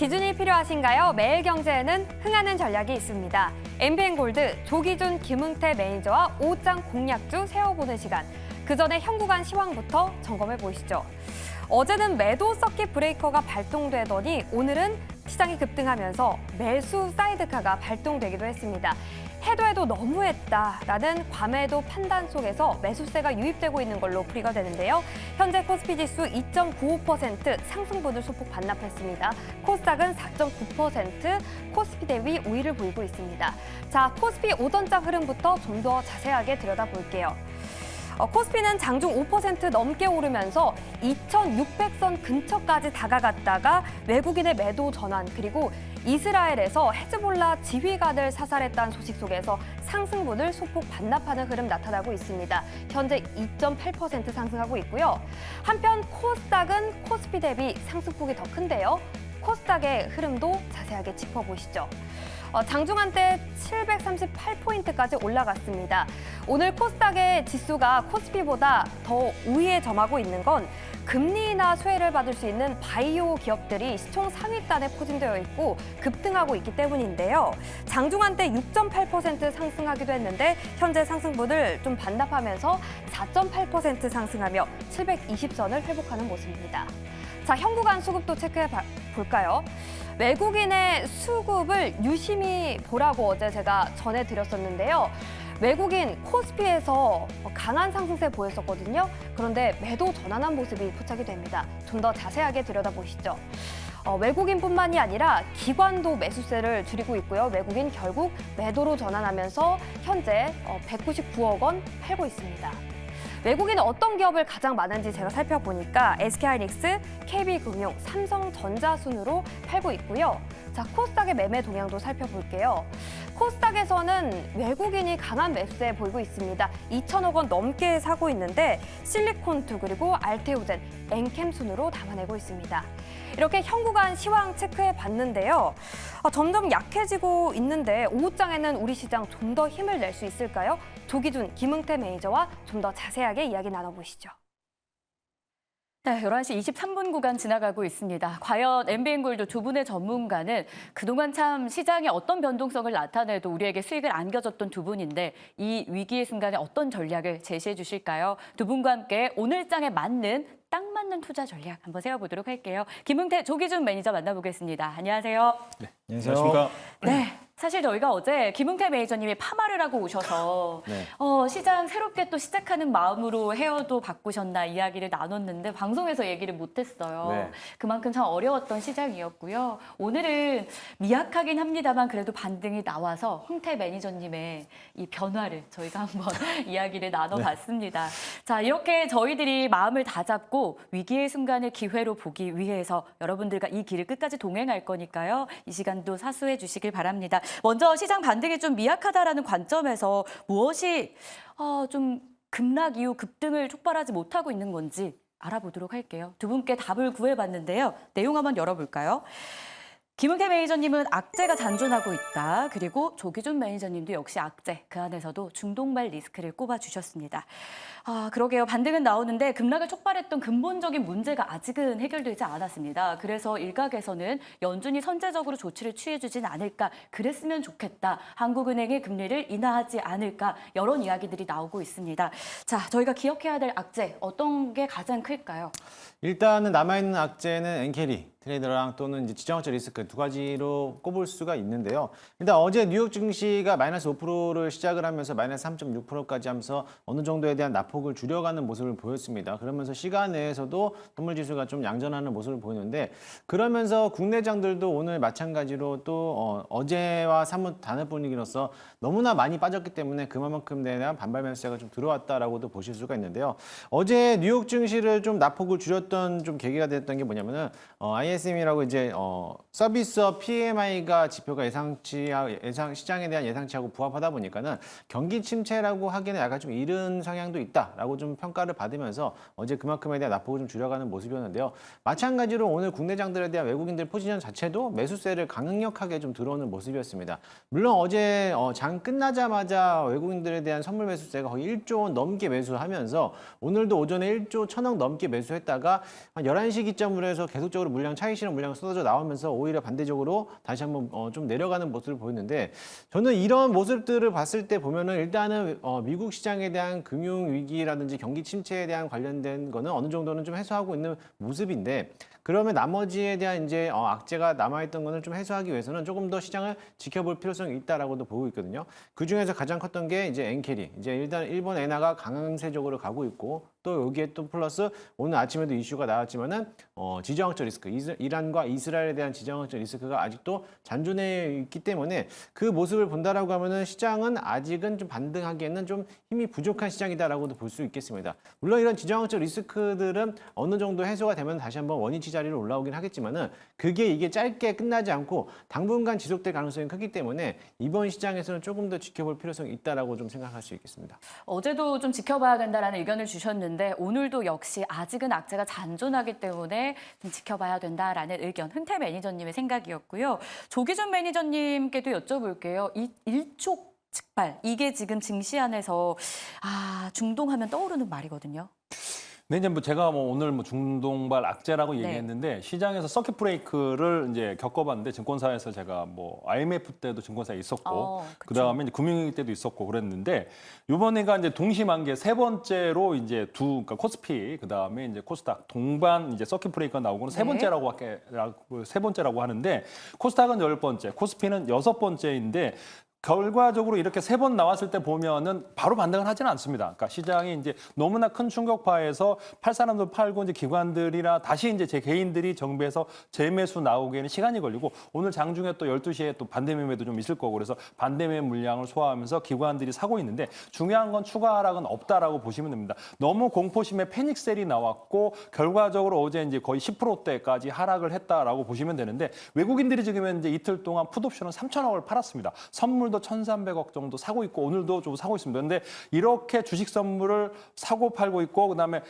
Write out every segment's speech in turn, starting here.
기준이 필요하신가요? 매일경제에는 흥하는 전략이 있습니다. MBN골드 조기준 김흥태 매니저와 5장 공략주 세워보는 시간. 그 전에 현구간 시황부터 점검해 보시죠. 어제는 매도 서킷 브레이커가 발동되더니 오늘은 시장이 급등하면서 매수 사이드카가 발동되기도 했습니다. 해도 너무했다라는 과매도 판단 속에서 매수세가 유입되고 있는 걸로 풀이가 되는데요. 현재 코스피 지수 2.95% 상승분을 소폭 반납했습니다. 코스닥은 4.9% 코스피 대비 우위를 보이고 있습니다. 자, 코스피 오전장 흐름부터 좀 더 자세하게 들여다볼게요. 코스피는 장중 5% 넘게 오르면서 2,600선 근처까지 다가갔다가 외국인의 매도 전환 그리고 이스라엘에서 헤즈볼라 지휘관을 사살했다는 소식 속에서 상승분을 소폭 반납하는 흐름 나타나고 있습니다. 현재 2.8% 상승하고 있고요. 한편 코스닥은 코스피 대비 상승폭이 더 큰데요. 코스닥의 흐름도 자세하게 짚어보시죠. 장중 한때 738포인트까지 올라갔습니다. 오늘 코스닥의 지수가 코스피보다 더 우위에 점하고 있는 건 금리 인하 수혜를 받을 수 있는 바이오 기업들이 시총 상위단에 포진되어 있고 급등하고 있기 때문인데요. 장중 한때 6.8% 상승하기도 했는데 현재 상승분을 좀 반납하면서 4.8% 상승하며 720선을 회복하는 모습입니다. 자, 현구간 수급도 체크해 볼까요? 외국인의 수급을 유심히 보라고 어제 제가 전해드렸었는데요. 외국인 코스피에서 강한 상승세 보였었거든요. 그런데 매도 전환한 모습이 포착이 됩니다. 좀 더 자세하게 들여다보시죠. 외국인뿐만이 아니라 기관도 매수세를 줄이고 있고요. 외국인 결국 매도로 전환하면서 현재 199억 원 팔고 있습니다. 외국인은 어떤 기업을 가장 많은지 제가 살펴보니까 SK하이닉스, KB금융, 삼성전자 순으로 팔고 있고요. 자, 코스닥의 매매 동향도 살펴볼게요. 코스닥에서는 외국인이 강한 매수세 보이고 있습니다. 2천억 원 넘게 사고 있는데 실리콘투 그리고 알테오젠, 엔캠 순으로 담아내고 있습니다. 이렇게 현구간 시황 체크해 봤는데요. 점점 약해지고 있는데 오후장에는 우리 시장 좀 더 힘을 낼 수 있을까요? 조기준 김흥태 매니저와 좀 더 자세하게 이야기 나눠보시죠. 네, 11시 23분 구간 지나가고 있습니다. 과연 MBN골드 두 분의 전문가는 그동안 참 시장에 어떤 변동성을 나타내도 우리에게 수익을 안겨줬던 두 분인데 이 위기의 순간에 어떤 전략을 제시해 주실까요? 두 분과 함께 오늘 장에 맞는 딱 맞는 투자 전략 한번 세워보도록 할게요. 김흥태 조기준 매니저 만나보겠습니다. 안녕하세요. 네, 안녕하십니까. 네. 사실 저희가 어제 김흥태 매니저님이 파마를 하고 오셔서 네. 시장 새롭게 또 시작하는 마음으로 헤어도 바꾸셨나 이야기를 나눴는데 방송에서 얘기를 못했어요. 네. 그만큼 참 어려웠던 시장이었고요. 오늘은 미약하긴 합니다만 그래도 반등이 나와서 흥태 매니저님의 이 변화를 저희가 한번 이야기를 나눠봤습니다. 자, 이렇게 저희들이 마음을 다잡고 위기의 순간을 기회로 보기 위해서 여러분들과 이 길을 끝까지 동행할 거니까요. 이 시간도 사수해 주시길 바랍니다. 먼저 시장 반등이 좀 미약하다라는 관점에서 무엇이 좀 급락 이후 급등을 촉발하지 못하고 있는 건지 알아보도록 할게요. 두 분께 답을 구해봤는데요. 내용 한번 열어볼까요? 김흥태 매니저님은 악재가 잔존하고 있다. 그리고 조기준 매니저님도 역시 악재, 그 안에서도 중동발 리스크를 꼽아주셨습니다. 그러게요. 반등은 나오는데 급락을 촉발했던 근본적인 문제가 아직은 해결되지 않았습니다. 그래서 일각에서는 연준이 선제적으로 조치를 취해주진 않을까, 그랬으면 좋겠다. 한국은행의 금리를 인하하지 않을까, 이런 이야기들이 나오고 있습니다. 자, 저희가 기억해야 될 악재, 어떤 게 가장 클까요? 일단은 남아있는 악재는 엔캐리, 트레이더랑 또는 이제 지정학적 리스크 두 가지로 꼽을 수가 있는데요. 일단 어제 뉴욕 증시가 마이너스 5%를 시작을 하면서 마이너스 3.6%까지 하면서 어느 정도에 대한 낙폭을 줄여가는 모습을 보였습니다. 그러면서 시간 내에서도 동물지수가 좀 양전하는 모습을 보이는데 그러면서 국내장들도 오늘 마찬가지로 또 어제와 사뭇 다른 분위기로서 너무나 많이 빠졌기 때문에 그만큼 대한 반발 매수세가 좀 들어왔다라고도 보실 수가 있는데요. 어제 뉴욕 증시를 좀 낙폭을 줄였던 좀 계기가 됐던 게 뭐냐면은 ISM이라고 이제 서비스업 PMI가 지표가 시장에 대한 예상치하고 부합하다 보니까는 경기 침체라고 하기에는 약간 좀 이른 성향도 있다라고 좀 평가를 받으면서 어제 그만큼에 대한 낙폭을 좀 줄여가는 모습이었는데요. 마찬가지로 오늘 국내장들에 대한 외국인들 포지션 자체도 매수세를 강력하게 좀 들어오는 모습이었습니다. 물론 어제 장 끝나자마자 외국인들에 대한 선물 매수세가 거의 1조 원 넘게 매수하면서 오늘도 오전에 1조 1,000억 넘게 매수했다가 한 11시 기점으로 해서 계속적으로 차익 실현 물량 쏟아져 나오면서 오히려 반대적으로 다시 한번 좀 내려가는 모습을 보였는데 저는 이런 모습들을 봤을 때 보면은 일단은 미국 시장에 대한 금융 위기라든지 경기 침체에 대한 관련된 거는 어느 정도는 좀 해소하고 있는 모습인데 그러면 나머지에 대한 이제 악재가 남아있던 거는 좀 해소하기 위해서는 조금 더 시장을 지켜볼 필요성이 있다라고도 보고 있거든요. 그 중에서 가장 컸던 게 이제 엔캐리. 이제 일단 일본 엔화가 강세적으로 가고 있고 또 여기에 또 플러스 오늘 아침에도 이슈가 나왔지만은 지정학적 리스크, 이란과 이스라엘에 대한 지정학적 리스크가 아직도 잔존해 있기 때문에 그 모습을 본다라고 하면은 시장은 아직은 좀 반등하기에는 좀 힘이 부족한 시장이다라고도 볼 수 있겠습니다. 물론 이런 지정학적 리스크들은 어느 정도 해소가 되면 다시 한번 원위치 자리로 올라오긴 하겠지만은 그게 이게 짧게 끝나지 않고 당분간 지속될 가능성이 크기 때문에 이번 시장에서는 조금 더 지켜볼 필요성이 있다라고 좀 생각할 수 있겠습니다. 어제도 좀 지켜봐야 된다라는 의견을 주셨는데 오늘도 역시 아직은 악재가 잔존하기 때문에 좀 지켜봐야 된다라는 의견, 흥태 매니저님의 생각이었고요. 조기준 매니저님께도 여쭤볼게요. 이 일촉즉발, 이게 지금 증시안에서 중동하면 떠오르는 말이거든요. 네, 이제 뭐 제가 오늘 중동발 악재라고 얘기했는데 시장에서 서킷 브레이크를 이제 겪어봤는데 증권사에서 제가 IMF 때도 증권사에 있었고 그 다음에 이제 금융위기 때도 있었고 그랬는데 이번에가 이제 동시만개 세 번째로 이제 그러니까 코스피 그 다음에 이제 코스닥 동반 이제 서킷 브레이크가 나오고는 세 번째라고 하는데 코스닥은 10번째, 코스피는 6번째인데. 결과적으로 이렇게 세 번 나왔을 때 보면은 바로 반등을 하지는 않습니다. 그러니까 시장이 이제 너무나 큰 충격파에서 팔 사람들 팔고 이제 기관들이나 다시 이제 제 개인들이 정비해서 재매수 나오기에는 시간이 걸리고 오늘 장중에 또 12시에 또 반대 매매도 좀 있을 거고 그래서 반대 매매 물량을 소화하면서 기관들이 사고 있는데 중요한 건 추가 하락은 없다라고 보시면 됩니다. 너무 공포심에 패닉셀이 나왔고 결과적으로 어제 이제 거의 10%대까지 하락을 했다라고 보시면 되는데 외국인들이 지금 이제 이틀 동안 풋옵션을 3천억을 팔았습니다. 선물 1,300억 정도 사고 있고 오늘도 좀 사고 있습니다. 그런데 이렇게 주식 선물을 사고 팔고 있고 그다음에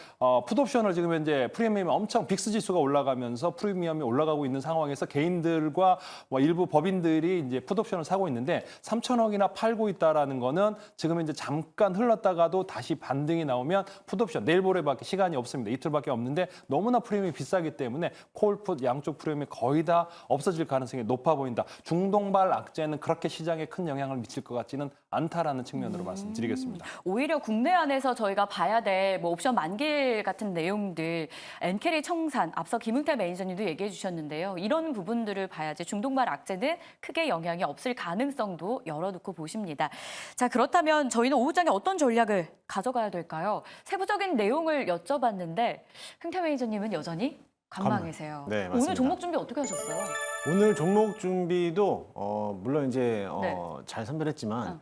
풋옵션을 지금 이제 프리미엄이 엄청 빅스 지수가 올라가면서 프리미엄이 올라가고 있는 상황에서 개인들과 일부 법인들이 이제 풋옵션을 사고 있는데 3천억이나 팔고 있다라는 거는 지금 이제 잠깐 흘렀다가도 다시 반등이 나오면 풋옵션 내일 모레밖에 시간이 없습니다. 이틀밖에 없는데 너무나 프리미엄이 비싸기 때문에 콜풋 양쪽 프리미엄이 거의 다 없어질 가능성이 높아 보인다. 중동발 악재는 그렇게 시장에 큰 영향을 미칠 것 같지는 않다라는 측면으로 말씀드리겠습니다. 오히려 국내 안에서 저희가 봐야 될 옵션 만기 같은 내용들, 엔캐리 청산, 앞서 김흥태 매니저님도 얘기해 주셨는데요. 이런 부분들을 봐야지 중동발 악재는 크게 영향이 없을 가능성도 열어놓고 보십니다. 자, 그렇다면 저희는 오후장에 어떤 전략을 가져가야 될까요? 세부적인 내용을 여쭤봤는데 흥태 매니저님은 여전히 관망이세요. 네, 맞습니다. 오늘 종목 준비 어떻게 하셨어요? 오늘 종목 준비도 물론 이제 네. 잘 선별했지만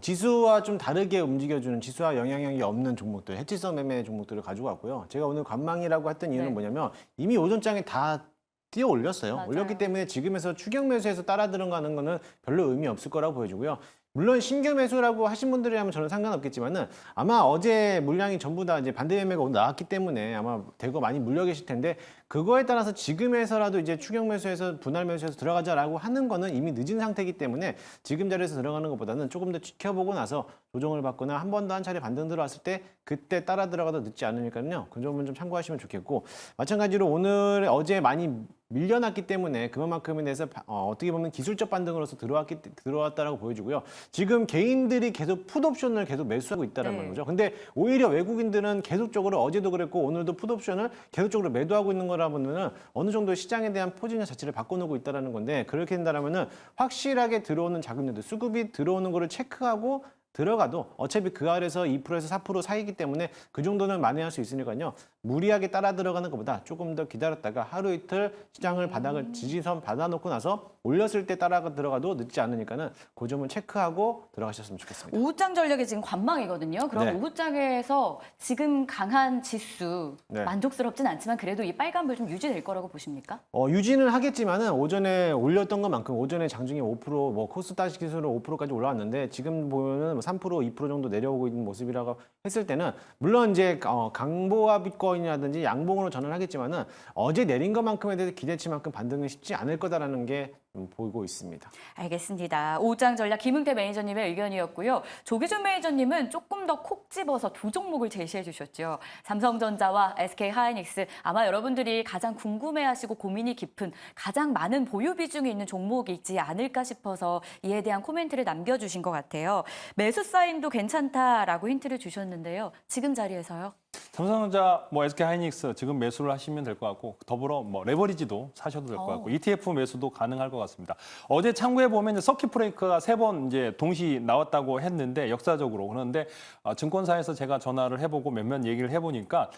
지수와 좀 다르게 움직여주는 지수와 영향력이 없는 종목들, 해치성 매매 종목들을 가지고 왔고요. 제가 오늘 관망이라고 했던 이유는 네. 뭐냐면 이미 오전장에 다 뛰어 올렸어요. 맞아요. 올렸기 때문에 지금에서 추격 매수해서 따라 들어가는 거는 별로 의미 없을 거라고 보여지고요. 물론 신규 매수라고 하신 분들이라면 저는 상관없겠지만은 아마 어제 물량이 전부 다 이제 반대 매매가 오늘 나왔기 때문에 아마 대거 많이 물려 계실 텐데 그거에 따라서 지금에서라도 이제 추격 매수해서 분할 매수해서 들어가자라고 하는 거는 이미 늦은 상태이기 때문에 지금 자리에서 들어가는 것보다는 조금 더 지켜보고 나서 조정을 받거나 한 번 더 한 차례 반등 들어왔을 때 그때 따라 들어가도 늦지 않으니까요. 그 점은 좀 참고하시면 좋겠고 마찬가지로 오늘 어제 많이 밀려났기 때문에 그만큼에 대해서 어떻게 보면 기술적 반등으로서 들어왔다라고 보여지고요. 지금 개인들이 계속 풋옵션을 계속 매수하고 있다는 거죠. 근데 오히려 외국인들은 계속적으로 어제도 그랬고 오늘도 풋옵션을 계속적으로 매도하고 있는 거라면은 어느 정도 시장에 대한 포지션 자체를 바꿔놓고 있다는 건데 그렇게 된다면은 확실하게 들어오는 자금률들 수급이 들어오는 거를 체크하고 들어가도 어차피 그 아래에서 2%에서 4% 사이기 때문에 그 정도는 만회할 수 있으니까요. 무리하게 따라 들어가는 것보다 조금 더 기다렸다가 하루 이틀 시장을 바닥을 지지선 받아놓고 나서 올렸을 때 따라가 들어가도 늦지 않으니까는 그 점을 체크하고 들어가셨으면 좋겠습니다. 오후장 전략이 지금 관망이거든요. 그럼 네. 오후장에서 지금 강한 지수 네. 만족스럽진 않지만 그래도 이 빨간불 좀 유지될 거라고 보십니까? 유지는 하겠지만은 오전에 올렸던 것만큼 오전에 장중에 5% 코스닥 지수로 5%까지 올라왔는데 지금 보면은 3% 2% 정도 내려오고 있는 모습이라고 했을 때는 물론 이제 강보와 비트코인이라든지 양봉으로 전환하겠지만은 어제 내린 것만큼에 대해서 기대치만큼 반등은 쉽지 않을 거다라는 게 보이고 있습니다. 알겠습니다. 오장 전략 김흥태 매니저님의 의견이었고요. 조기준 매니저님은 조금 더 콕 집어서 두 종목을 제시해 주셨죠. 삼성전자와 SK하이닉스. 아마 여러분들이 가장 궁금해하시고 고민이 깊은 가장 많은 보유 비중이 있는 종목이 있지 않을까 싶어서 이에 대한 코멘트를 남겨주신 것 같아요. 매수 사인도 괜찮다라고 힌트를 주셨는데요. 지금 자리에서요. 삼성전자, SK하이닉스 지금 매수를 하시면 될 것 같고 더불어 레버리지도 사셔도 될 것 같고 ETF 매수도 가능할 것 같습니다. 어제 창구에 보면 이제 서킷 브레이크가 3번 이제 동시 나왔다고 했는데 역사적으로 그런데 증권사에서 제가 전화를 해보고 몇몇 얘기를 해보니까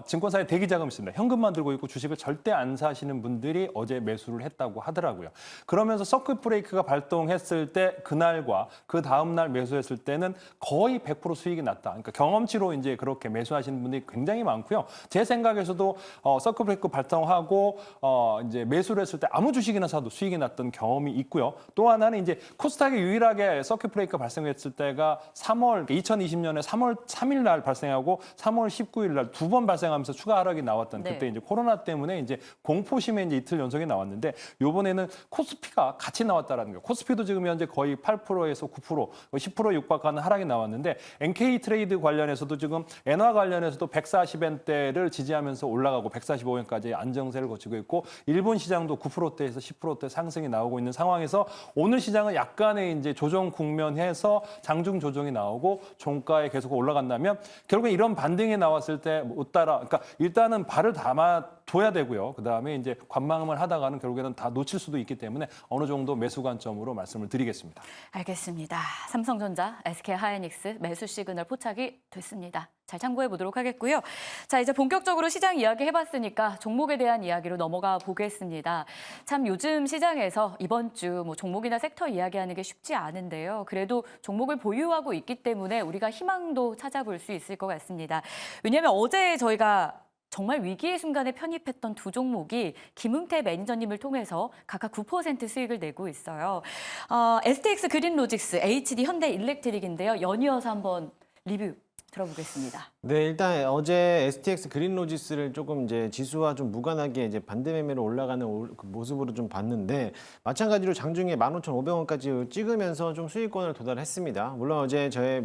증권사에 대기 자금 있습니다. 현금만 들고 있고 주식을 절대 안 사시는 분들이 어제 매수를 했다고 하더라고요. 그러면서 서킷 브레이크가 발동했을 때 그날과 그 다음 날 매수했을 때는 거의 100% 수익이 났다. 그러니까 경험치로 이제 그렇게 매수하시는 분들이 굉장히 많고요. 제 생각에서도 서킷 브레이크 발동하고 이제 매수를 했을 때 아무 주식이나 사도 수익이 났던 경험이 있고요. 또 하나는 이제 코스닥에 유일하게 서킷 브레이크 발생했을 때가 2020년에 3월 3일 날 발생하고 3월 19일 날 두 번 발생하면서 추가 하락이 나왔던 네. 그때 이제 코로나 때문에 이제 공포심에 이제 이틀 연속이 나왔는데 이번에는 코스피가 같이 나왔다라는 거예요. 코스피도 지금 현재 거의 8%에서 9%, 10% 육박하는 하락이 나왔는데 NK 트레이드 관련해서도 지금 엔화 관련해서도 140엔대를 지지하면서 올라가고 145엔까지 안정세를 거치고 있고 일본 시장도 9%대에서 10%대 상승이 나오고 있는 상황에서 오늘 시장은 약간의 이제 조정 국면해서 장중 조정이 나오고 종가에 계속 올라간다면 결국에 이런 반등이 나왔을 때 못 따라 그러니까 일단은 발을 담아둬야 되고요. 그다음에 이제 관망을 하다가는 결국에는 다 놓칠 수도 있기 때문에 어느 정도 매수 관점으로 말씀을 드리겠습니다. 알겠습니다. 삼성전자, SK하이닉스 매수 시그널 포착이 됐습니다. 잘 참고해 보도록 하겠고요. 자, 이제 본격적으로 시장 이야기 해봤으니까 종목에 대한 이야기로 넘어가 보겠습니다. 참 요즘 시장에서 이번 주 종목이나 섹터 이야기하는 게 쉽지 않은데요. 그래도 종목을 보유하고 있기 때문에 우리가 희망도 찾아볼 수 있을 것 같습니다. 왜냐하면 어제 저희가 정말 위기의 순간에 편입했던 두 종목이 김흥태 매니저님을 통해서 각각 9% 수익을 내고 있어요. STX 그린로직스, HD 현대일렉트릭인데요. 연이어서 한번 리뷰 들어보겠습니다. 네, 일단 어제 STX 그린로지스를 조금 이제 지수와 좀 무관하게 이제 반대 매매로 올라가는 그 모습으로 좀 봤는데 마찬가지로 장중에 15,500원까지 찍으면서 좀 수익권을 도달했습니다. 물론 어제 저의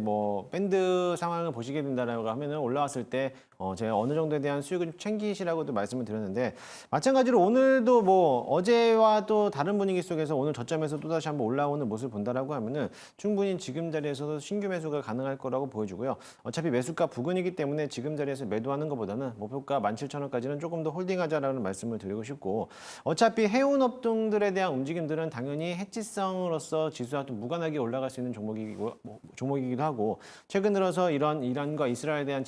밴드 상황을 보시게 된다라고 하면은 올라왔을 때 제가 어느 정도에 대한 수익을 좀 챙기시라고도 말씀을 드렸는데 마찬가지로 오늘도 어제와 또 다른 분위기 속에서 오늘 저점에서 또 다시 한번 올라오는 모습을 본다라고 하면은 충분히 지금 자리에서도 신규 매수가 가능할 거라고 보여주고요. 어차피 매수가 부근이기 때문에 지금 자리에서 매도하는 것보다는 목표가 17,000원까지는 조금 더 홀딩하자라는 말씀을 드리고 싶고 어차피 해운 업종들에 대한 움직임들은 당연히 해지성으로서 지수와 좀 무관하게 올라갈 수 있는 종목이기도 하고 최근 들어서 이란과 이스라엘에 대한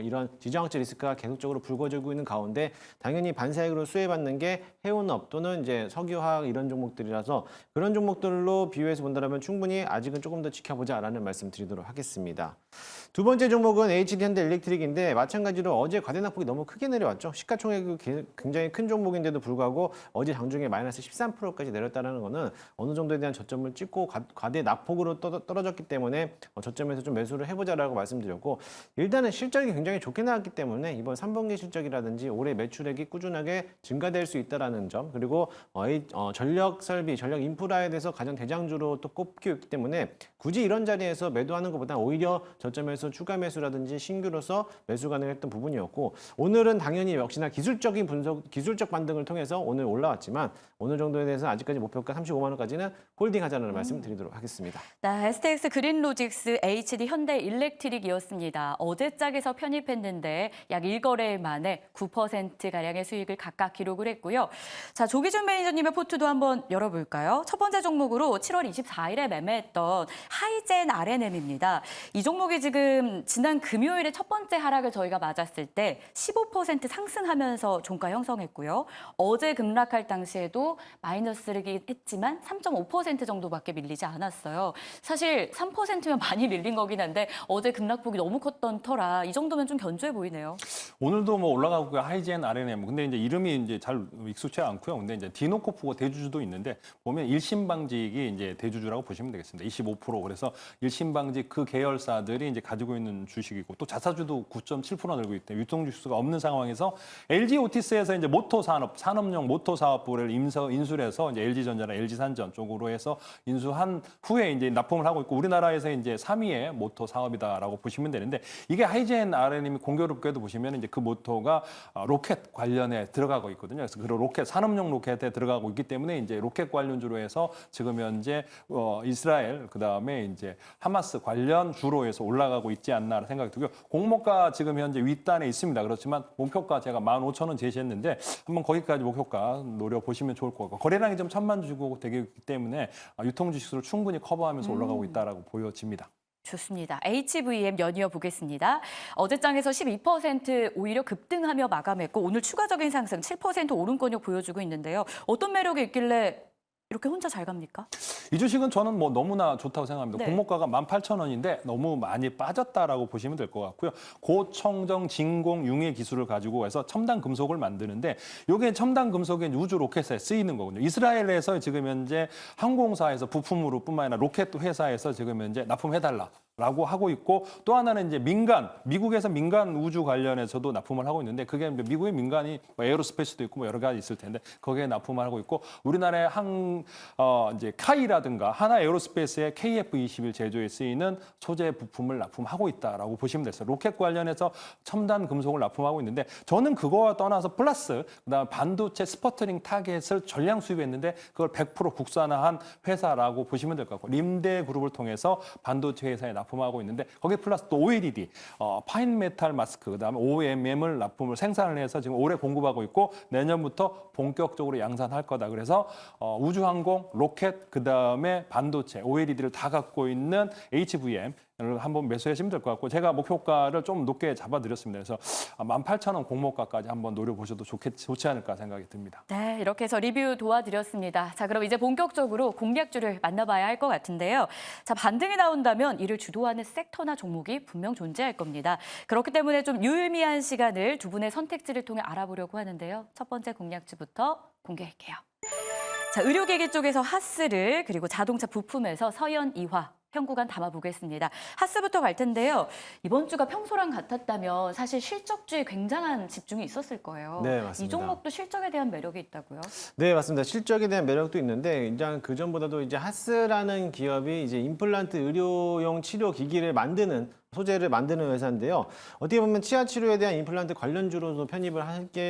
이런 지정학적 리스크가 계속적으로 불거지고 있는 가운데 당연히 반사익으로 수혜받는 게 해운업 또는 이제 석유화학 이런 종목들이라서 그런 종목들로 비교해서 본다면 충분히 아직은 조금 더 지켜보자라는 말씀 드리도록 하겠습니다. 두 번째 종목은 HD 현대일렉트릭인데 마찬가지로 어제 과대낙폭이 너무 크게 내려왔죠. 시가총액이 굉장히 큰 종목인데도 불구하고 어제 장중에 마이너스 13%까지 내렸다는 거는 어느 정도에 대한 저점을 찍고 과대낙폭으로 떨어졌기 때문에 저점에서 좀 매수를 해보자라고 말씀드렸고 일단은 실적이 굉장히 좋게 나왔기 때문에 이번 3분기 실적이라든지 올해 매출액이 꾸준하게 증가될 수 있다는 점 그리고 전력 설비, 전력 인프라에 대해서 가장 대장주로 또 꼽히고 있기 때문에 굳이 이런 자리에서 매도하는 것보다 오히려 저점에서 추가 매수라든지 신규로서 매수 가능했던 부분이었고 오늘은 당연히 역시나 기술적 반등을 통해서 오늘 올라왔지만 오늘 정도에 대해서 아직까지 목표가 35만 원까지는 홀딩하자는 말씀 드리도록 하겠습니다. 네, STX 그린로직스, HD 현대일렉트릭이었습니다. 어제 짝에서 편입했는데 약 1거래일 만에 9%가량의 수익을 각각 기록을 했고요. 자, 조기준 매니저님의 포트도 한번 열어볼까요? 첫 번째 종목으로 7월 24일에 매매했던 하이젠 RNM입니다. 이 종목이 지금 지난 금요일에 첫 번째 하락을 저희가 맞았을 때 15% 상승하면서 종가 형성했고요. 어제 급락할 당시에도 마이너스르긴 했지만 3.5% 정도밖에 밀리지 않았어요. 사실 3%면 많이 밀린 거긴 한데 어제 급락폭이 너무 컸던 터라 이 정도면 좀 견조해 보이네요. 오늘도 올라가고 하이젠 RNM 근데 이제 이름이 이제 잘 익숙치 않고요. 근데 이제 디노코프가 대주주도 있는데 보면 일신방직이 이제 대주주라고 보시면 되겠습니다. 25% 그래서 일신방직 그 계열사들이 이제 가지고 있는 주식이고 또 자사주도 9.7% 늘고 있대. 유통 주수가 없는 상황에서 LG 오티스에서 이제 모토 산업, 산업용 모토 사업부를 인수를 해서 이제 LG전자나 LG산전 쪽으로 해서 인수한 후에 이제 납품을 하고 있고 우리나라에서 이제 3위의 모토 사업이다라고 보시면 되는데 이게 하이젠 RN님이 공교롭게도 보시면 이제 그 모토가 로켓 관련에 들어가고 있거든요. 그래서 그 로켓 산업용 로켓에 들어가고 있기 때문에 이제 로켓 관련주로 해서 지금 현재 이스라엘 그다음에 이제 하마스 관련 주로 해서 올라가고 있지 않나 생각이 들고요. 공모가 지금 현재 윗단에 있습니다. 그렇지만 목표가 제가 15,000원 제시했는데 한번 거기까지 목표가 노려보시면 좋을 것 같고 거래량이 좀 1,000만 주고 되기 때문에 유통 주식수를 충분히 커버하면서 올라가고 있다라고 보여집니다. 좋습니다. HVM 연이어 보겠습니다. 어제장에서 12% 오히려 급등하며 마감했고 오늘 추가적인 상승 7% 오름권역 보여주고 있는데요. 어떤 매력이 있길래 이렇게 혼자 잘 갑니까? 이 주식은 저는 뭐 너무나 좋다고 생각합니다. 네. 공모가가 18,000원인데 너무 많이 빠졌다라고 보시면 될 것 같고요. 고청정 진공 융해 기술을 가지고 해서 첨단 금속을 만드는데 이게 첨단 금속의 우주 로켓에 쓰이는 거군요. 이스라엘에서 지금 현재 항공사에서 부품으로 뿐만 아니라 로켓 회사에서 지금 현재 납품해달라. 라고 하고 있고 또 하나는 이제 미국에서 민간 우주 관련해서도 납품을 하고 있는데 그게 미국의 민간이 뭐 에어로스페이스도 있고 뭐 여러 가지 있을 텐데 거기에 납품을 하고 있고 우리나라의 이제 카이라든가 하나 에어로스페이스의 KF-21 제조에 쓰이는 소재 부품을 납품하고 있다라고 보시면 됐어요. 로켓 관련해서 첨단 금속을 납품하고 있는데 저는 그거와 떠나서 플러스 그다음 반도체 스퍼트링 타겟을 전량 수입했는데 그걸 100% 국산화한 회사라고 보시면 될 것 같고 림대 그룹을 통해서 반도체 회사에 납품하고 있는데 거기에 플러스 또 OLED, 파인 메탈 마스크, 그다음에 OMM을 납품을 생산을 해서 지금 올해 공급하고 있고 내년부터 본격적으로 양산할 거다. 그래서 우주항공, 로켓, 그다음에 반도체, OLED를 다 갖고 있는 HVM 을 한번 매수하시면 될 것 같고 제가 목표가를 좀 높게 잡아드렸습니다. 그래서 18,000원 공모가까지 한번 노려보셔도 좋지 않을까 생각이 듭니다. 네, 이렇게 해서 리뷰 도와드렸습니다. 자, 그럼 이제 본격적으로 공략주를 만나봐야 할 것 같은데요. 자, 반등이 나온다면 이를 주도하는 섹터나 종목이 분명 존재할 겁니다. 그렇기 때문에 좀 유의미한 시간을 두 분의 선택지를 통해 알아보려고 하는데요. 첫 번째 공략주부터 공개할게요. 자, 의료기기 쪽에서 하스를 그리고 자동차 부품에서 서현이화 현구간 담아보겠습니다. 하스부터 갈 텐데요. 이번 주가 평소랑 같았다면 사실 실적주에 굉장한 집중이 있었을 거예요. 네, 맞습니다. 이 종목도 실적에 대한 매력이 있다고요? 네, 맞습니다. 실적에 대한 매력도 있는데 일단 그 전보다도 이제 하스라는 기업이 이제 임플란트 의료용 치료 기기를 만드는 소재를 만드는 회사인데요. 어떻게 보면 치아 치료에 대한 임플란트 관련주로도 편입을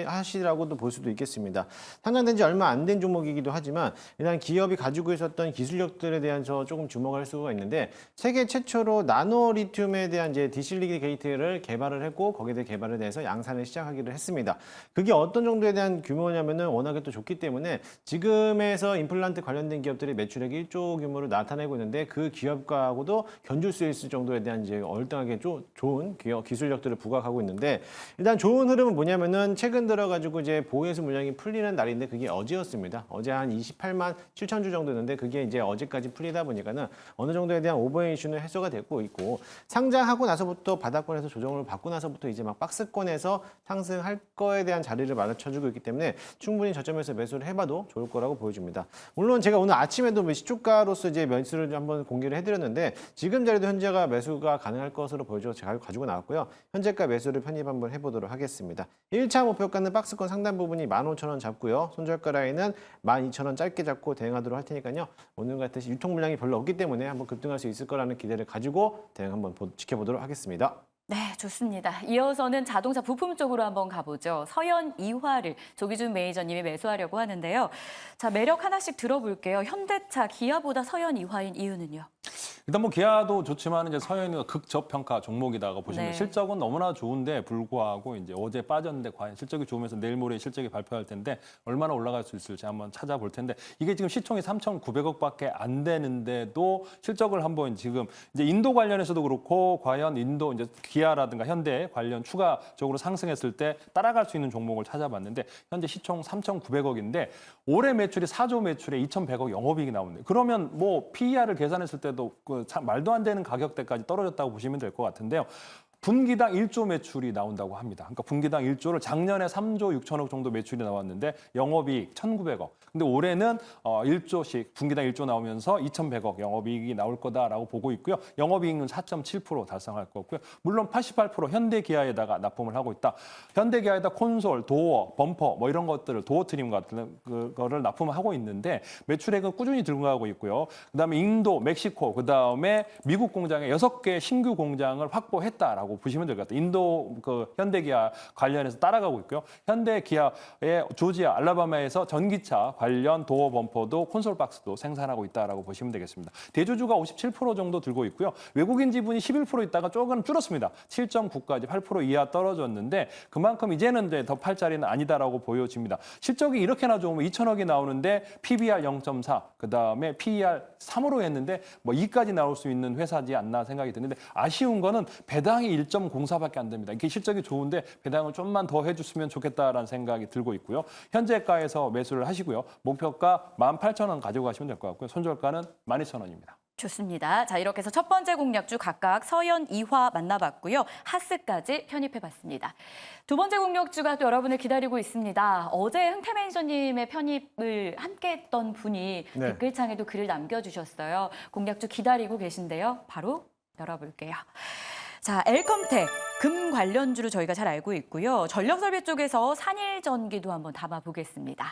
하시라고도 볼 수도 있겠습니다. 상장된 지 얼마 안 된 종목이기도 하지만 일단 기업이 가지고 있었던 기술력들에 대해서 조금 주목할 수가 있는데 세계 최초로 나노 리튬에 대한 이제 디실리기 게이트를 개발을 했고 거기에 대해 개발에 대해서 양산을 시작하기를 했습니다. 그게 어떤 정도에 대한 규모냐면은 워낙에 또 좋기 때문에 지금에서 임플란트 관련된 기업들이 매출액이 1조 규모를 나타내고 있는데 그 기업가하고도 견줄 수 있을 정도에 대한 이제 월등하게 좋은 기술력들을 부각하고 있는데 일단 좋은 흐름은 뭐냐면은 최근 들어가지고 이제 보혜수 물량이 풀리는 날인데 그게 어제였습니다. 어제 한 28만 7천 주 정도였는데 그게 이제 어제까지 풀리다 보니까는 어느 정도에 대한 오버행 이슈는 해소가 되고 있고 상장하고 나서부터 바닥권에서 조정을 받고 나서부터 이제 막 박스권에서 상승할 거에 대한 자리를 맞춰주고 있기 때문에 충분히 저점에서 매수를 해봐도 좋을 거라고 보여집니다. 물론 제가 오늘 아침에도 시초가로서 이제 매수를 한번 공개를 해드렸는데 지금 자리도 현재가 매수가 가능할 것으로 보여져 제가 가지고 나왔고요. 현재가 매수를 편입 한번 해보도록 하겠습니다. 1차 목표가는 박스권 상단 부분이 15,000원 잡고요. 손절가 라인은 12,000원 짧게 잡고 대응하도록 할 테니까요. 오늘 같이 유통 물량이 별로 없기 때문에 한번 급등할 수 있을 거라는 기대를 가지고 대응 한번 지켜보도록 하겠습니다. 네, 좋습니다. 이어서는 자동차 부품 쪽으로 한번 가보죠. 서현 이화를 조기준 매니저님이 매수하려고 하는데요. 자, 매력 하나씩 들어볼게요. 현대차, 기아보다 서현 이화인 이유는요? 일단 뭐 기아도 좋지만 이제 서현이가 극저평가 종목이다가 보시면 네. 실적은 너무나 좋은데 불구하고 이제 어제 빠졌는데 과연 실적이 좋으면서 내일 모레 실적이 발표할 텐데 얼마나 올라갈 수 있을지 한번 찾아볼 텐데 이게 지금 시총이 3,900억밖에 안 되는데도 실적을 한번 지금 이제 인도 관련해서도 그렇고 과연 인도 이제 기아라든가 현대 관련 추가적으로 상승했을 때 따라갈 수 있는 종목을 찾아봤는데 현재 시총 3,900억인데 올해 매출이 4조 매출에 2,100억 영업이익이 나오는데 그러면 뭐 PER을 계산했을 때도 그 말도 안 되는 가격대까지 떨어졌다고 보시면 될 것 같은데요. 분기당 1조 매출이 나온다고 합니다. 그러니까 분기당 1조를 작년에 3조 6천억 정도 매출이 나왔는데 영업이익 1,900억. 근데 올해는 1조씩 분기당 1조 나오면서 2,100억 영업이익이 나올 거다라고 보고 있고요. 영업이익은 4.7% 달성할 거고요. 물론 88% 현대기아에다가 납품을 하고 있다. 현대기아에다 콘솔, 도어, 범퍼 뭐 이런 것들을 도어 트림 같은 거를 납품하고 있는데 매출액은 꾸준히 증가하고 있고요. 그다음에 인도, 멕시코, 그다음에 미국 공장에 6개 신규 공장을 확보했다라고 보시면 될 것 같아요. 인도 그 현대기아 관련해서 따라가고 있고요. 현대기아의 조지아, 알라바마에서 전기차 관련 도어 범퍼도 콘솔 박스도 생산하고 있다라고 보시면 되겠습니다. 대주주가 57% 정도 들고 있고요. 외국인 지분이 11% 있다가 조금 줄었습니다. 7.9까지 8% 이하 떨어졌는데 그만큼 이제는 더 팔 자리는 아니다라고 보여집니다. 실적이 이렇게나 좋으면 2천억이 나오는데 PBR 0.4, 그다음에 PER 3으로 했는데 뭐 2까지 나올 수 있는 회사지 않나 생각이 드는데 아쉬운 거는 배당이 1.04밖에 안 됩니다. 이게 실적이 좋은데 배당을 좀만 더 해줬으면 좋겠다라는 생각이 들고 있고요. 현재가에서 매수를 하시고요. 목표가 18,000원 가지고 가시면 될 것 같고요. 손절가는 12,000원입니다. 좋습니다. 자, 이렇게 해서 첫 번째 공략주 각각 서현, 이화 만나봤고요. 하스까지 편입해봤습니다. 두 번째 공략주가 또 여러분을 기다리고 있습니다. 어제 흥태 매니저님의 편입을 함께했던 분이 네. 댓글창에도 글을 남겨주셨어요. 공략주 기다리고 계신데요. 바로 열어볼게요. 자, 엘컴텍. 금 관련주로 저희가 잘 알고 있고요. 전력설비 쪽에서 산일전기도 한번 담아보겠습니다.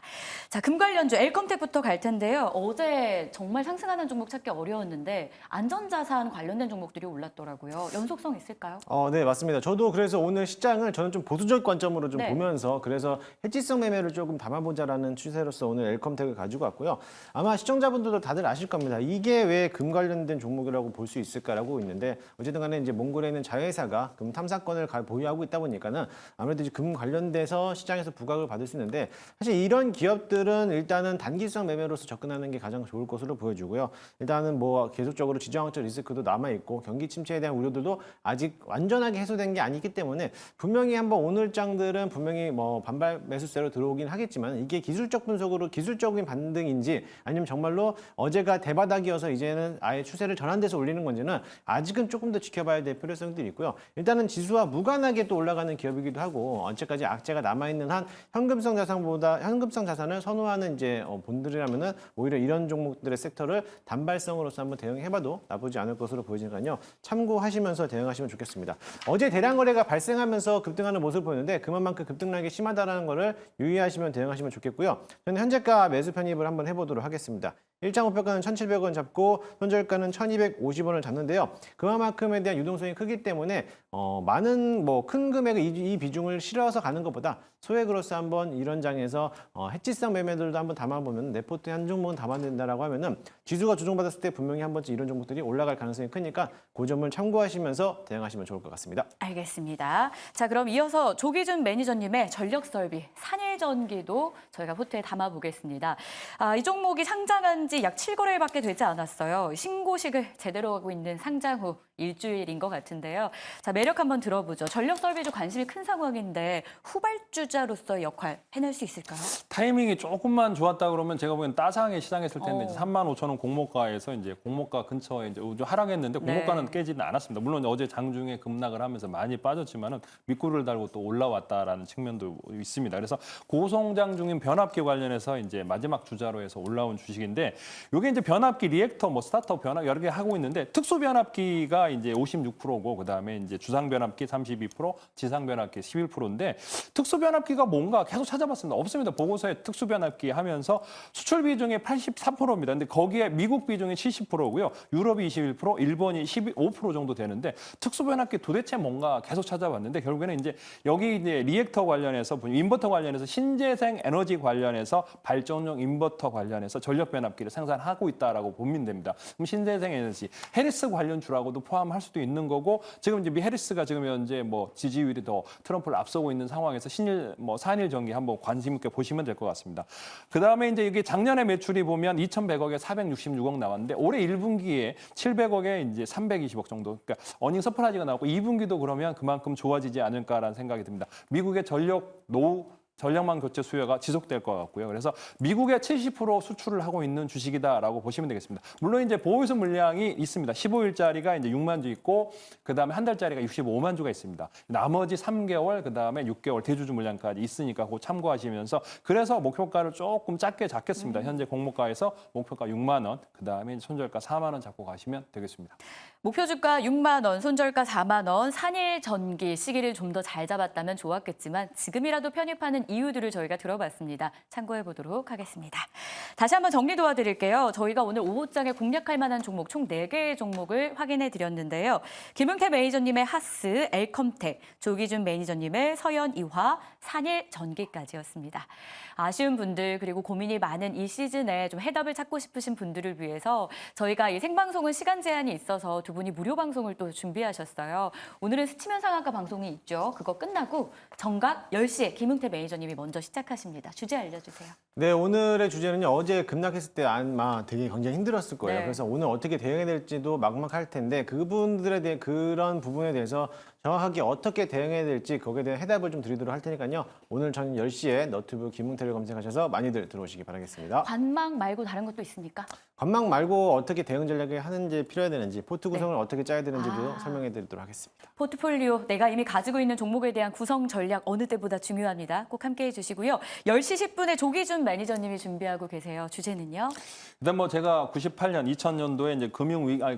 자, 금 관련주 엘컴텍부터 갈 텐데요. 어제 정말 상승하는 종목 찾기 어려웠는데 안전자산 관련된 종목들이 올랐더라고요. 연속성 있을까요? 네, 맞습니다. 저도 그래서 오늘 시장을 저는 좀 보수적 관점으로 좀 네. 보면서 그래서 해지성 매매를 조금 담아보자라는 추세로서 오늘 엘컴텍을 가지고 왔고요. 아마 시청자분들도 다들 아실 겁니다. 이게 왜 금 관련된 종목이라고 볼 수 있을까라고 있는데 어쨌든 간에 이제 몽골에 있는 자회사가 금 탐사권을 보유하고 있다 보니까는 아무래도 이제 금 관련돼서 시장에서 부각을 받을 수 있는데 사실 이런 기업들은 일단은 단기성 매매로서 접근하는 게 가장 좋을 것으로 보여지고요. 일단은 뭐 계속적으로 지정학적 리스크도 남아 있고 경기 침체에 대한 우려들도 아직 완전하게 해소된 게 아니기 때문에 분명히 한번 오늘 장들은 분명히 뭐 반발 매수세로 들어오긴 하겠지만 이게 기술적 분석으로 기술적인 반등인지 아니면 정말로 어제가 대바닥이어서 이제는 아예 추세를 전환돼서 올리는 건지는 아직은 조금 더 지켜봐야 될 필요성들이 있고요. 일단은 지수와 무관하게 또 올라가는 기업이기도 하고 언제까지 악재가 남아있는 한 현금성 자산을 선호하는 이제 본들이라면은 오히려 이런 종목들의 섹터를 단발성으로서 한번 대응해봐도 나쁘지 않을 것으로 보이니까요. 참고하시면서 대응하시면 좋겠습니다. 어제 대량 거래가 발생하면서 급등하는 모습을 보였는데 그만큼 급등락이 심하다라는 거를 유의하시면 대응하시면 좋겠고요. 저는 현재가 매수 편입을 한번 해보도록 하겠습니다. 일장 목표가는 1,700원 잡고 손절가는 1,250원을 잡는데요. 그만큼에 대한 유동성이 크기 때문에 많은 뭐 큰 금액의 이 비중을 실어서 가는 것보다 소액으로서 한번 이런 장에서 해지성 매매들도 한번 담아보면 내 포트에 한 종목은 담아낸다라고 하면은 지수가 조정받았을 때 분명히 한 번쯤 이런 종목들이 올라갈 가능성이 크니까 그 점을 참고하시면서 대응하시면 좋을 것 같습니다. 알겠습니다. 자, 그럼 이어서 조기준 매니저님의 전력설비, 산일전기도 저희가 포트에 담아보겠습니다. 이 종목이 상장한 지 약 7거래일밖에 되지 않았어요. 신고식을 제대로 하고 있는 상장 후 일주일인 것 같은데요. 자, 매력 한번 들어보죠. 전력설비도 관심이 큰 상황인데 후발주자로서의 역할 해낼 수 있을까요? 타이밍이 조금만 좋았다 그러면 제가 보기엔 따상하게 시장했을 텐데 이제 35,000원 공모가에서 이제 공모가 근처에 이제 좀 하락했는데 공모가는 네. 깨지는 않았습니다. 물론 어제 장중에 급락을 하면서 많이 빠졌지만은 밑구를 달고 또 올라왔다라는 측면도 있습니다. 그래서 고성장 중인 변압기 관련해서 이제 마지막 주자로 해서 올라온 주식인데 이게 이제 변압기 리액터 뭐 스타터 변압 여러 개 하고 있는데 특수 변압기가 이제 56%고 그다음에 이제 주상 변압기 32%, 지상 변압기 11%인데 특수 변압기가 뭔가 계속 찾아봤습니다. 없습니다. 보고서에 특수 변압기 하면서 수출 비중이 83%입니다. 근데 거기에 미국 비중이 70%고요. 유럽이 21%, 일본이 15% 정도 되는데 특수 변압기 도대체 뭔가 계속 찾아봤는데 결국에는 이제 여기 이제 리액터 관련해서 인버터 관련해서 신재생 에너지 관련해서 발전용 인버터 관련해서 전력 변압기를 생산하고 있다라고 보면 됩니다. 그럼 신재생 에너지 해리스 관련주라고도 포함할 수도 있는 거고 지금 이제 미 해리스가 지금 현재 뭐 지지율이 더 트럼프를 앞서고 있는 상황에서 산일 전기 한번 관심 있게 보시면 될 것 같습니다. 그다음에 이제 이게 작년에 매출이 보면 2,100억에 466억 나왔는데 올해 1분기에 700억에 이제 320억 정도. 그러니까 어닝 서프라이즈가 나오고 2분기도 그러면 그만큼 좋아지지 않을까라는 생각이 듭니다. 미국의 전력 노후 전력망 교체 수요가 지속될 것 같고요. 그래서 미국의 70% 수출을 하고 있는 주식이다라고 보시면 되겠습니다. 물론 이제 보유수 물량이 있습니다. 15일짜리가 이제 6만 주 있고 그다음에 한 달짜리가 65만 주가 있습니다. 나머지 3개월 그다음에 6개월 대주주 물량까지 있으니까 그거 참고하시면서 그래서 목표가를 조금 작게 잡겠습니다. 현재 공모가에서 목표가 6만 원, 그다음에 손절가 4만 원 잡고 가시면 되겠습니다. 목표 주가 6만 원, 손절가 4만 원, 산일 전기 시기를 좀 더 잘 잡았다면 좋았겠지만 지금이라도 편입하는 이유들을 저희가 들어봤습니다. 참고해 보도록 하겠습니다. 다시 한번 정리 도와드릴게요. 저희가 오늘 5호장에 공략할 만한 종목 총 4개의 종목을 확인해 드렸는데요. 김흥태 매니저님의 하스, 엘컴텍, 조기준 매니저님의 서현 이화, 산일 전기까지였습니다. 아쉬운 분들 그리고 고민이 많은 이 시즌에 좀 해답을 찾고 싶으신 분들을 위해서 저희가 이 생방송은 시간 제한이 있어서 두 분이 무료 방송을 또 준비하셨어요. 오늘은 스치면 상한가 방송이 있죠. 그거 끝나고 정각 10시에 김흥태 매니저님이 먼저 시작하십니다. 주제 알려주세요. 네, 오늘의 주제는요. 어제 급락했을 때 아마 되게 굉장히 힘들었을 거예요. 네. 그래서 오늘 어떻게 대응해야 될지도 막막할 텐데 그분들에 대해 그런 부분에 대해서 정확하게 어떻게 대응해야 될지 거기에 대한 해답을 좀 드리도록 할 테니까요. 오늘 저녁 10시에 너튜브 김웅태를 검색하셔서 많이들 들어오시기 바라겠습니다. 관망 말고 다른 것도 있습니까? 관망 말고 어떻게 대응 전략이 하는지 필요해야 되는지 포트 구성을 어떻게 짜야 되는지도 설명해 드리도록 하겠습니다. 포트폴리오, 내가 이미 가지고 있는 종목에 대한 구성 전략 어느 때보다 중요합니다. 꼭 함께해 주시고요. 10시 10분에 조기준 매니저님이 준비하고 계세요. 주제는요? 일단 뭐 제가 98년, 2000년도에 이제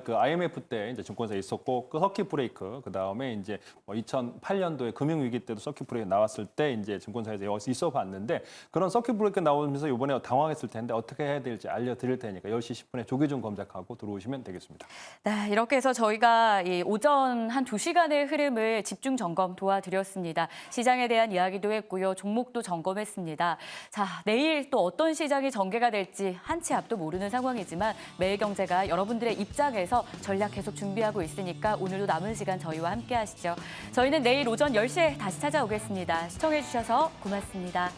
그 IMF 때 이제 증권사에 있었고 그 서킷 브레이크, 그 다음에 이제 뭐 2008년도에 금융 위기 때도 서킷 브레이크 나왔을 때 이제 증권사에서 있어봤는데 그런 서킷 브레이크 나오면서 이번에 당황했을 텐데 어떻게 해야 될지 알려드릴 테니까 10시 10분에 조기준 검색하고 들어오시면 되겠습니다. 네, 이렇게 해서 저희가 이 오전 한 2시간의 흐름을 집중 점검 도와드렸습니다. 시장에 대한 이야기도 했고요. 종목도 점검했습니다. 자, 내일 또 어떤 시장이 전개가 될지 한치 앞도 모르는 상황이지만 매일경제가 여러분들의 입장에서 전략 계속 준비하고 있으니까 오늘도 남은 시간 저희와 함께 하시죠. 저희는 내일 오전 10시에 다시 찾아오겠습니다. 시청해 주셔서 고맙습니다.